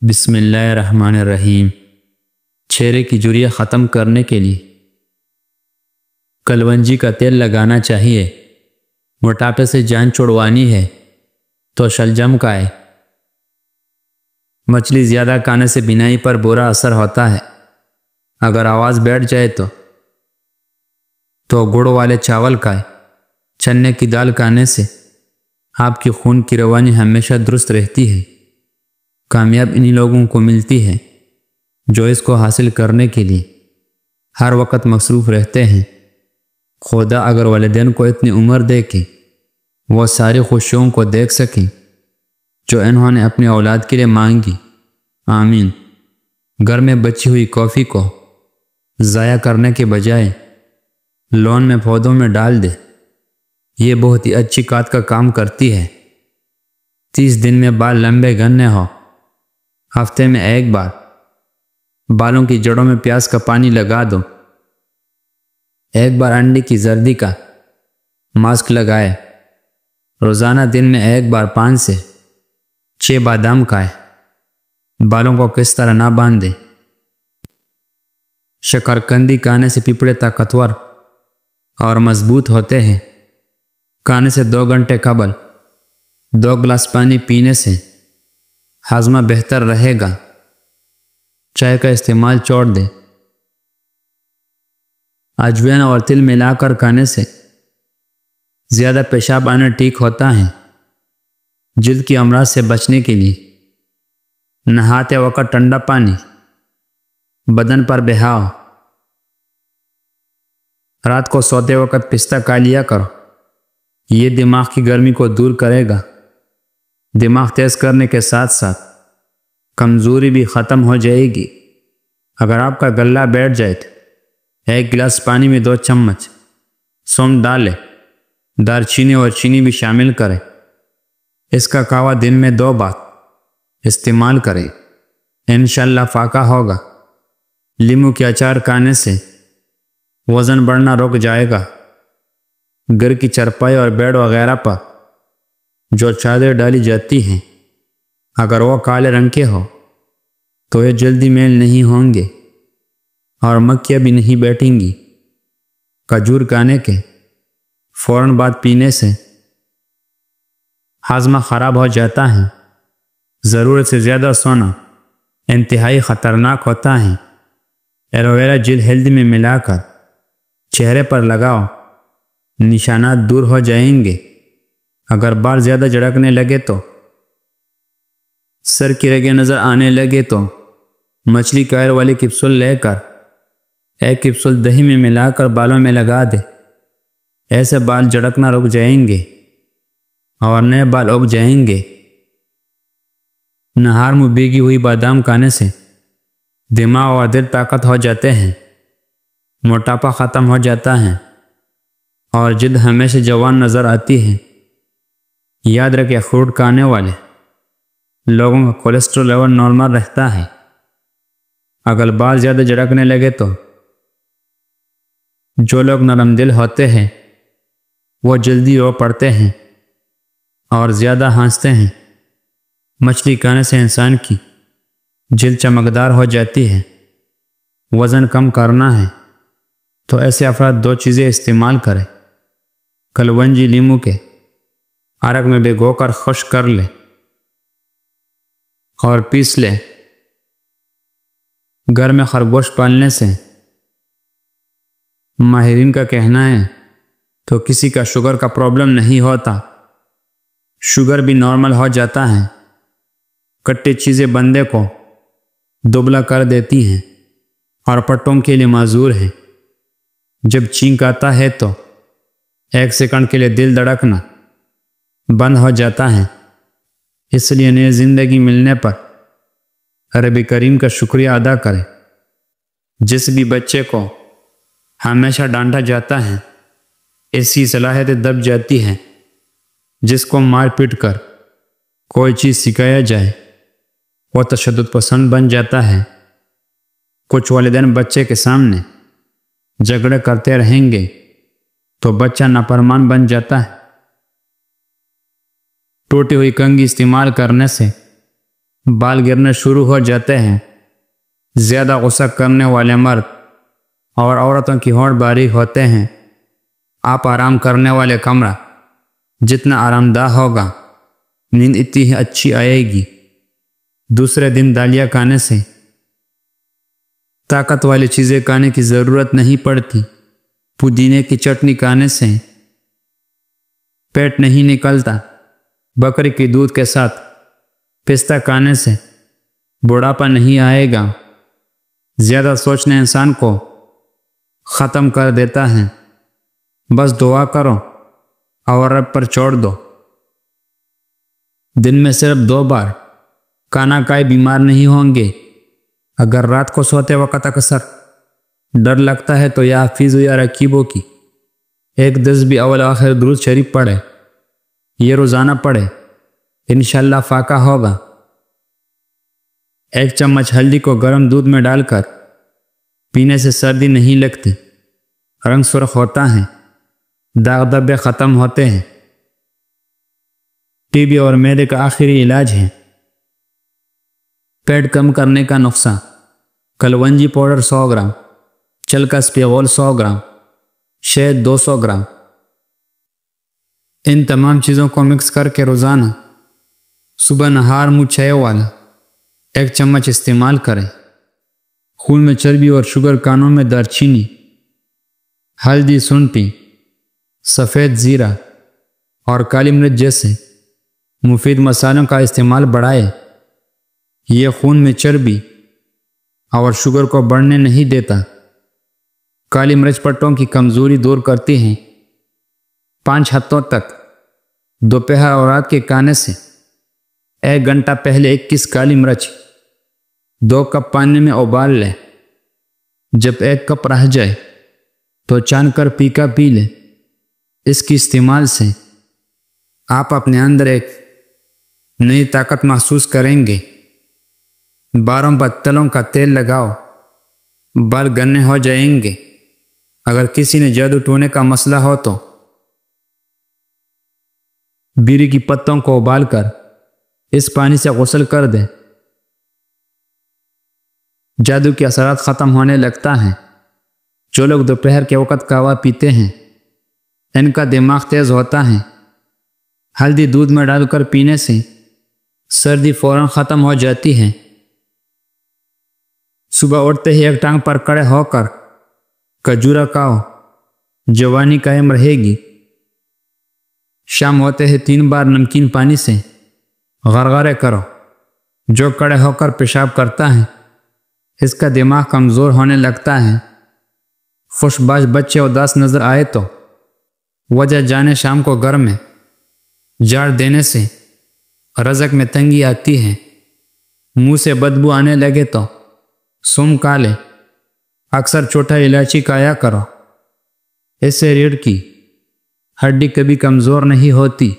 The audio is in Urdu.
بسم اللہ الرحمن الرحیم۔ چہرے کی جھریاں ختم کرنے کے لیے کلونجی کا تیل لگانا چاہیے۔ موٹاپے سے جان چھڑوانی ہے تو شلجم کا ہے۔ مچھلی زیادہ کھانے سے بینائی پر برا اثر ہوتا ہے۔ اگر آواز بیٹھ جائے تو گڑ والے چاول کھائے۔ چنے کی دال کھانے سے آپ کی خون کی روانی ہمیشہ درست رہتی ہے۔ کامیاب انہی لوگوں کو ملتی ہے جو اس کو حاصل کرنے کے لیے ہر وقت مصروف رہتے ہیں۔ خدا اگر والدین کو اتنی عمر دے کہ وہ ساری خوشیوں کو دیکھ سکیں جو انہوں نے اپنی اولاد کے لیے مانگی، آمین۔ گھر میں بچی ہوئی کافی کو ضائع کرنے کے بجائے لون میں پودوں میں ڈال دے۔ یہ بہت ہی اچھی کات کا کام کرتی ہے۔ 30 دن میں بال لمبے گھنے ہو، ہفتے میں 1 بار بالوں کی جڑوں میں پیاز کا پانی لگا دو۔ 1 بار انڈے کی زردی کا ماسک لگائے۔ روزانہ دن میں 1 بار 5 سے 6 بادام کھائے۔ بالوں کو کس طرح نہ باندھے۔ شکرکندی کھانے سے پھیپھڑے طاقتور اور مضبوط ہوتے ہیں۔ کھانے سے 2 گھنٹے قبل 2 گلاس پانی پینے سے ہاضمہ بہتر رہے گا۔ چائے کا استعمال چھوڑ دیں۔ اجوائن اور تل ملا کر کھانے سے زیادہ پیشاب آنا ٹھیک ہوتا ہے۔ جلد کی امراض سے بچنے کے لیے نہاتے وقت ٹھنڈا پانی بدن پر بہاؤ۔ رات کو سوتے وقت پستہ کھا لیا کرو۔ یہ دماغ کی گرمی کو دور کرے گا۔ دماغ تیز کرنے کے ساتھ ساتھ کمزوری بھی ختم ہو جائے گی۔ اگر آپ کا گلا بیٹھ جائے تو 1 گلاس پانی میں 2 چمچ سونف ڈالیں۔ دار چینی اور چینی بھی شامل کریں۔ اس کا قہوہ دن میں 2 بار استعمال کریں۔ انشاءاللہ فاقہ ہوگا۔ لیموں کے اچار کھانے سے وزن بڑھنا رک جائے گا۔ گھر کی چرپائی اور بیڈ وغیرہ پر جو چادر ڈالی جاتی ہیں اگر وہ کالے رنگ کے ہو تو یہ جلدی میل نہیں ہوں گے اور مکھیاں بھی نہیں بیٹھیں گی۔ کھجور کھانے کے فوراً بعد پینے سے ہاضمہ خراب ہو جاتا ہے۔ ضرورت سے زیادہ سونا انتہائی خطرناک ہوتا ہے۔ ایلو ویرا جیل ہلدی میں ملا کر چہرے پر لگاؤ، نشانات دور ہو جائیں گے۔ اگر بال زیادہ جھڑکنے لگے تو سر کی رگیں نظر آنے لگے تو مچھلی کا آئل والی کیپسول لے کر 1 کیپسول دہی میں ملا کر بالوں میں لگا دے۔ ایسے بال جھڑکنا رک جائیں گے اور نئے بال اگ جائیں گے۔ نہار میں بھیگی ہوئی بادام کھانے سے دماغ اور دل طاقت ہو جاتے ہیں۔ موٹاپا ختم ہو جاتا ہے اور جلد ہمیشہ جوان نظر آتی ہے۔ یاد رکھیں اخروٹ کھانے والے لوگوں کا کولیسٹرول لیول نارمل رہتا ہے۔ اگر بال زیادہ جھڑکنے لگے تو جو لوگ نرم دل ہوتے ہیں وہ جلدی رو پڑتے ہیں اور زیادہ ہنستے ہیں۔ مچھلی کھانے سے انسان کی جلد چمکدار ہو جاتی ہے۔ وزن کم کرنا ہے تو ایسے افراد 2 چیزیں استعمال کریں۔ کلونجی لیموں کے عرق میں بھگو کر خشک کر لیں اور پیس لیں۔ گھر میں خرگوش پالنے سے ماہرین کا کہنا ہے تو کسی کا شوگر کا پرابلم نہیں ہوتا۔ شوگر بھی نارمل ہو جاتا ہے۔ کٹی چیزیں بندے کو دبلا کر دیتی ہیں اور پٹوں کے لیے معذور ہیں۔ جب چھینک آتا ہے تو 1 سیکنڈ کے لیے دل دھڑکنا بند ہو جاتا ہے۔ اس لیے نئی زندگی ملنے پر رب کریم کا شکریہ ادا کریں۔ جس بھی بچے کو ہمیشہ ڈانٹا جاتا ہے ایسی صلاحیتیں دب جاتی ہیں۔ جس کو مار پیٹ کر کوئی چیز سکھایا جائے وہ تشدد پسند بن جاتا ہے۔ کچھ والدین بچے کے سامنے جھگڑے کرتے رہیں گے تو بچہ نافرمان بن جاتا ہے۔ ٹوٹی ہوئی کنگھی استعمال کرنے سے بال گرنے شروع ہو جاتے ہیں۔ زیادہ غصہ کرنے والے مرد اور عورتوں کی ہونٹ باریک ہوتے ہیں۔ آپ آرام کرنے والے کمرہ جتنا آرام دہ ہوگا نیند اتنی ہی اچھی آئے گی۔ دوسرے دن دالیاں کھانے سے طاقت والی چیزیں کھانے کی ضرورت نہیں پڑتی۔ پودینے کی چٹنی کھانے سے پیٹ نہیں نکلتا۔ بکری کے دودھ کے ساتھ پستہ کھانے سے بڑھاپا نہیں آئے گا۔ زیادہ سوچنے انسان کو ختم کر دیتا ہے۔ بس دعا کرو اور رب پر چھوڑ دو۔ دن میں صرف 2 بار کھانا کھائے بیمار نہیں ہوں گے۔ اگر رات کو سوتے وقت اکثر ڈر لگتا ہے تو یا حفیظ یا رقیبوں کی 1 بھی اول آخر درود شریف پڑھے۔ یہ روزانہ پڑھے، انشاءاللہ فاقہ ہوگا۔ 1 چمچ ہلدی کو گرم دودھ میں ڈال کر پینے سے سردی نہیں لگتی، رنگ سرخ ہوتا ہے، داغ دھبے ختم ہوتے ہیں۔ ٹی بی اور معدے کا آخری علاج ہے۔ پیٹ کم کرنے کا نسخہ: کلونجی پاؤڈر 100 گرام، چلکس پیغول 100 گرام، شہد 200 گرام۔ ان تمام چیزوں کو مکس کر کے روزانہ صبح نہار منہ چائے والا 1 چمچ استعمال کریں۔ خون میں چربی اور شوگر کانوں میں دار چینی، ہلدی، سنٹی، سفید زیرہ اور کالی مرچ جیسے مفید مصالحوں کا استعمال بڑھائے۔ یہ خون میں چربی اور شوگر کو بڑھنے نہیں دیتا۔ کالی مرچ پٹوں کی کمزوری دور کرتی ہیں۔ 5 ہفتوں تک دوپہر اور رات کے کھانے سے 1 گھنٹہ پہلے 21 کالی مرچ 2 کپ پانی میں ابال لیں۔ جب 1 کپ رہ جائے تو چھان کر پی لیں۔ اس کی استعمال سے آپ اپنے اندر ایک نئی طاقت محسوس کریں گے۔ باروں پر تلوں کا تیل لگاؤ، بال گھنے ہو جائیں گے۔ اگر کسی نے جادو ٹونے کا مسئلہ ہو تو بیری کی پتوں کو ابال کر اس پانی سے غسل کر دیں۔ جادو کے اثرات ختم ہونے لگتا ہے۔ جو لوگ دوپہر کے وقت قہوہ پیتے ہیں ان کا دماغ تیز ہوتا ہے۔ ہلدی دودھ میں ڈال کر پینے سے سردی فوراً ختم ہو جاتی ہے۔ صبح اٹھتے ہی 1 ٹانگ پر کھڑے ہو کر کھجورا کھاؤ، جوانی قائم رہے گی۔ شام ہوتے ہی 3 بار نمکین پانی سے غرغرے کرو۔ جو کھڑے ہو کر پیشاب کرتا ہے اس کا دماغ کمزور ہونے لگتا ہے۔ خوش باش بچے اداس نظر آئے تو وجہ جانے شام کو گھر میں جھاڑ دینے سے رزق میں تنگی آتی ہے۔ منہ سے بدبو آنے لگے تو سم کھا لے۔ اکثر چھوٹا الائچی کھایا کرو، اس سے ریڑھ کی ہڈی کبھی کمزور نہیں ہوتی۔